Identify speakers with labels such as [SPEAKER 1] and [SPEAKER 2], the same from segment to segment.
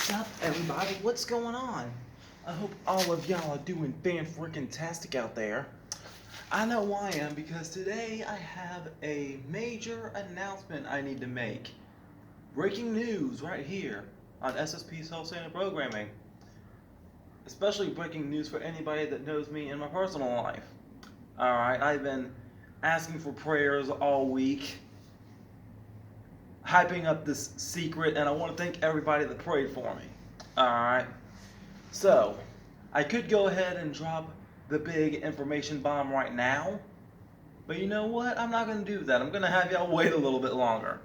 [SPEAKER 1] Sup everybody, what's going on? I hope all of y'all are doing fan-freaking-tastic out there. I know I am because today I have a major announcement I need to make. Breaking news right here on SSP's Health Center Programming. Especially breaking news for anybody that knows me in my personal life. Alright, I've been asking for prayers all week, hyping up this secret, and I want to thank everybody that prayed for me. Alright, so I could go ahead and drop the big information bomb right now, but you know what? I'm not going to do that. I'm going to have y'all wait a little bit longer.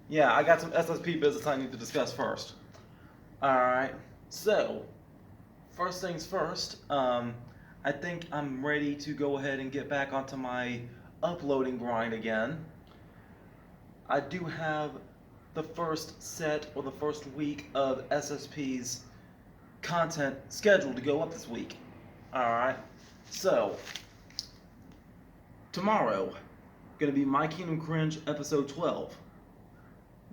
[SPEAKER 1] Yeah, I got some SSP business I need to discuss first. Alright, so first things first, I think I'm ready to go ahead and get back onto my uploading grind again. I do have the first set or the first week of SSP's content scheduled to go up this week. Alright, so tomorrow gonna be My Kingdom Cringe episode 12.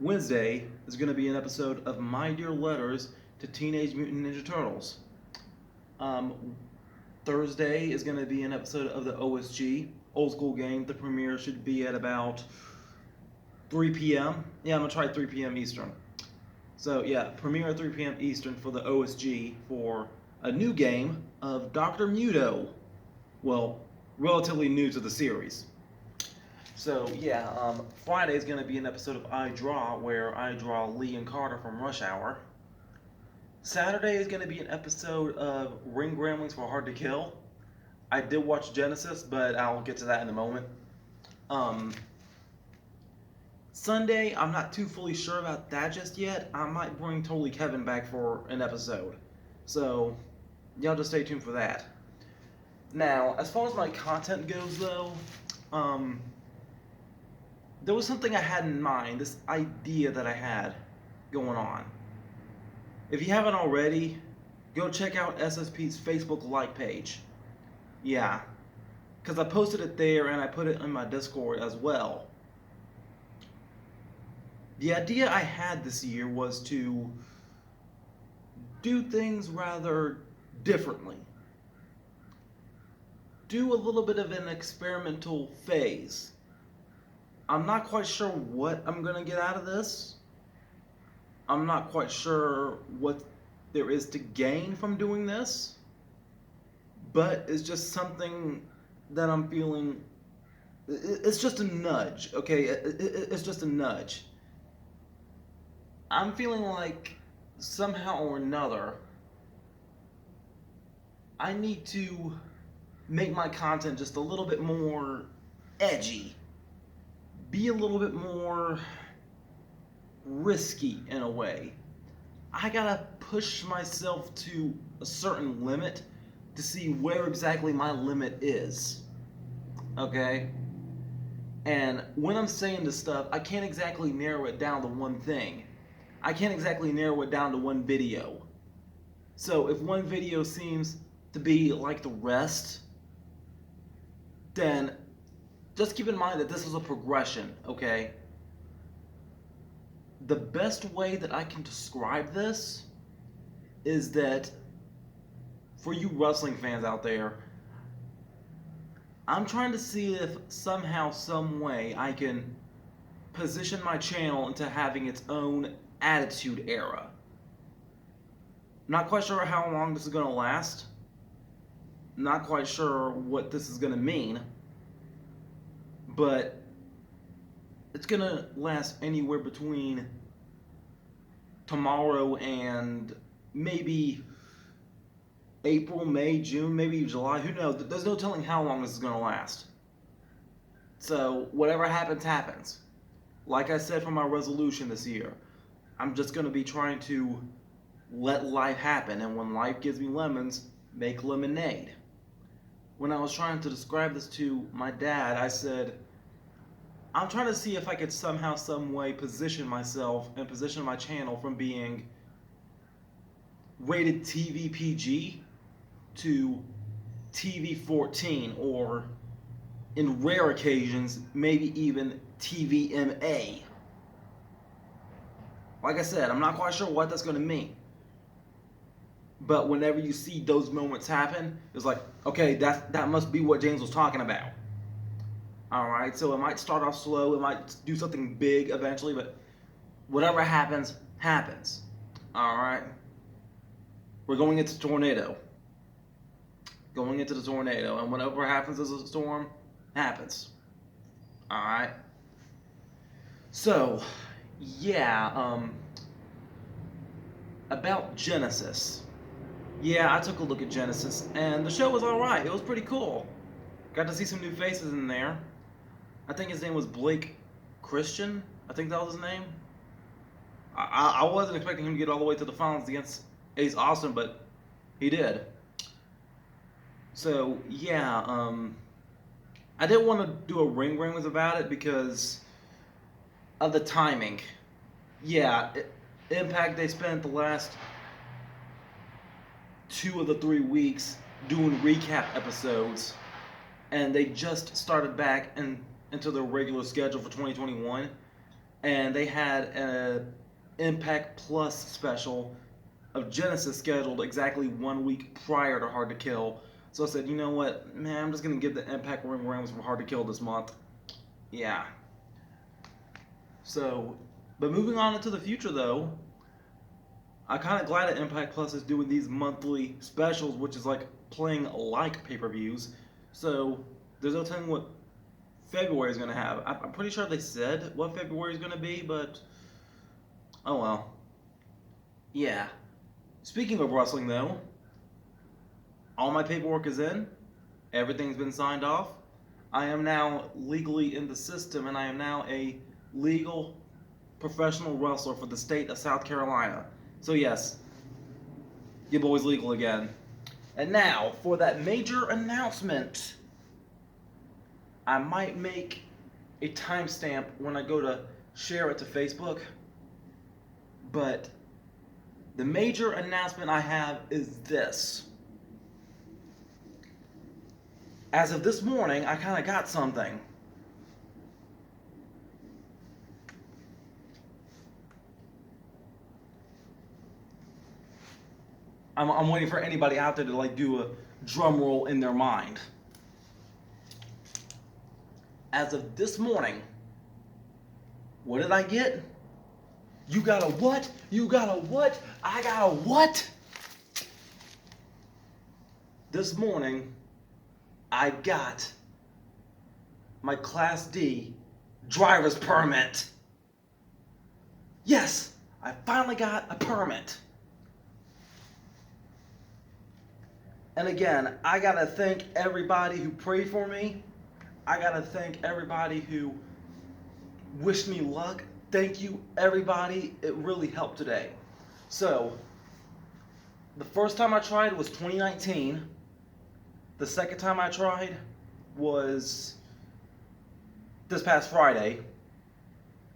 [SPEAKER 1] Wednesday is gonna be an episode of My Dear Letters to Teenage Mutant Ninja Turtles. Thursday is gonna be an episode of the OSG old school game. The premiere should be at about 3 p.m. Yeah, I'm gonna try 3 p.m. Eastern. So yeah, premiere at 3 p.m. Eastern for the OSG for a new game of Dr. Muto. Well, relatively new to the series. So yeah, Friday is gonna be an episode of I Draw where I draw Lee and Carter from Rush Hour. Saturday is gonna be an episode of Ring Gremlins for Hard to Kill. I did watch Genesis, but I'll get to that in a moment. Sunday, I'm not too fully sure about that just yet. I might bring Totally Kevin back for an episode. So, y'all just stay tuned for that. Now, as far as my content goes though, there was something I had in mind, this idea that I had going on. If you haven't already, go check out SSP's Facebook like page. Yeah, because I posted it there and I put it in my Discord as well. The idea I had this year was to do things rather differently. Do a little bit of an experimental phase. I'm not quite sure what I'm going to get out of this. I'm not quite sure what there is to gain from doing this. But it's just something that I'm feeling. It's just a nudge, okay? It's just a nudge. I'm feeling like somehow or another I need to make my content just a little bit more edgy, be a little bit more risky in a way. I gotta push myself to a certain limit to see where exactly my limit is, okay? And when I'm saying this stuff, I can't exactly narrow it down to one thing. I can't exactly narrow it down to one video. So if one video seems to be like the rest, then just keep in mind that this is a progression, okay? The best way that I can describe this is that for you wrestling fans out there, I'm trying to see if somehow, some way I can position my channel into having its own attitude era. Not quite sure how long this is going to last. Not quite sure what this is going to mean. But it's going to last anywhere between tomorrow and maybe April, May, June, maybe July. Who knows? There's no telling how long this is going to last. So whatever happens, happens. Like I said for my resolution this year, I'm just going to be trying to let life happen, and when life gives me lemons, make lemonade. When I was trying to describe this to my dad, I said, I'm trying to see if I could somehow, some way position myself and position my channel from being rated TV PG to TV 14, or in rare occasions, maybe even TV MA. Like I said, I'm not quite sure what that's going to mean. But whenever you see those moments happen, it's like, okay, that must be what James was talking about. All right, so it might start off slow, it might do something big eventually, but whatever happens, happens. All right, we're going into tornado. Going into the tornado, and whatever happens as a storm, happens. All right. So, yeah, about Genesis. Yeah, I took a look at Genesis, and the show was alright. It was pretty cool. Got to see some new faces in there. I think his name was Blake Christian. I think that was his name. I wasn't expecting him to get all the way to the finals against Ace Austin, but he did. So, yeah, I didn't want to do a rings about it because of the timing. Yeah, Impact, they spent the last 2 of the 3 weeks doing recap episodes, and they just started back into their regular schedule for 2021, and they had an Impact Plus special of Genesis scheduled exactly 1 week prior to Hard to Kill. So I said, you know what, man, I'm just gonna give the Impact rings for Hard to Kill this month. Yeah. So, but moving on into the future though, I'm kind of glad that Impact Plus is doing these monthly specials, which is like playing like pay-per-views. So there's no telling what February is going to have. I'm pretty sure they said what February is going to be, but oh well. Yeah. Speaking of wrestling though, all my paperwork is in. Everything's been signed off. I am now legally in the system, and I am now a legal professional wrestler for the state of South Carolina. So yes, your boy's legal again. And now, for that major announcement, I might make a timestamp when I go to share it to Facebook. But the major announcement I have is this. As of this morning, I kind of got something. I'm waiting for anybody out there to like do a drum roll in their mind. As of this morning, what did I get? You got a what? You got a what? I got a what? This morning, I got my Class D driver's permit. Yes, I finally got a permit. And again, I gotta thank everybody who prayed for me. I gotta thank everybody who wished me luck. Thank you, everybody. It really helped today. So, the first time I tried was 2019. The second time I tried was this past Friday.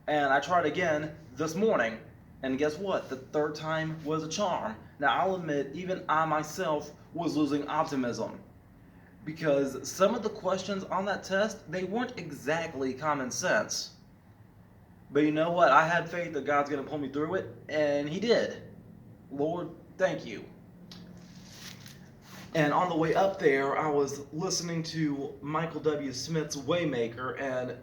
[SPEAKER 1] And I tried again this morning. And guess what? The third time was a charm. Now, I'll admit, even I myself was losing optimism. Because some of the questions on that test, they weren't exactly common sense. But you know what? I had faith that God's going to pull me through it, and He did. Lord, thank you. And on the way up there, I was listening to Michael W. Smith's Waymaker, and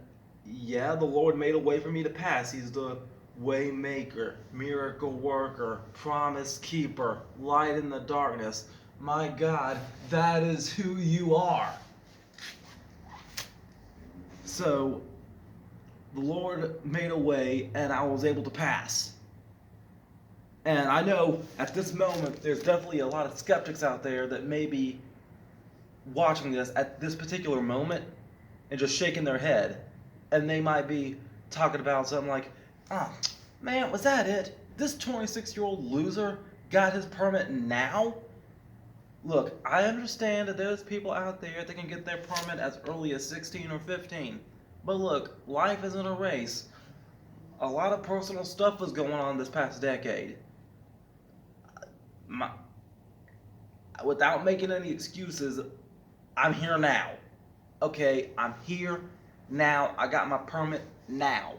[SPEAKER 1] yeah, the Lord made a way for me to pass. He's the Waymaker, miracle worker, promise keeper, light in the darkness. My God, that is who you are. So, the Lord made a way, and I was able to pass. And I know at this moment, there's definitely a lot of skeptics out there that may be watching this at this particular moment and just shaking their head. And they might be talking about something like, oh, man, was that it? This 26-year-old loser got his permit now? Look, I understand that there's people out there that can get their permit as early as 16 or 15. But look, life isn't a race. A lot of personal stuff was going on this past decade. Without making any excuses, I'm here now. Okay, I'm here now. I got my permit now.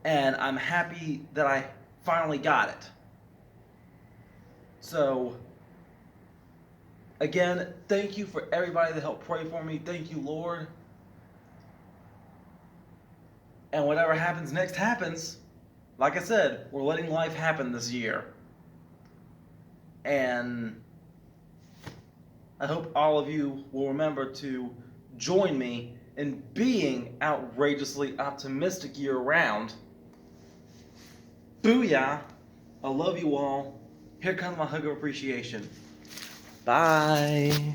[SPEAKER 1] and I'm happy that I finally got it. So, again, thank you for everybody that helped pray for me. Thank you, Lord. And whatever happens next happens. Like I said, we're letting life happen this year. And I hope all of you will remember to join me in being outrageously optimistic year round. Booyah! I love you all. Here comes my hug of appreciation. Bye.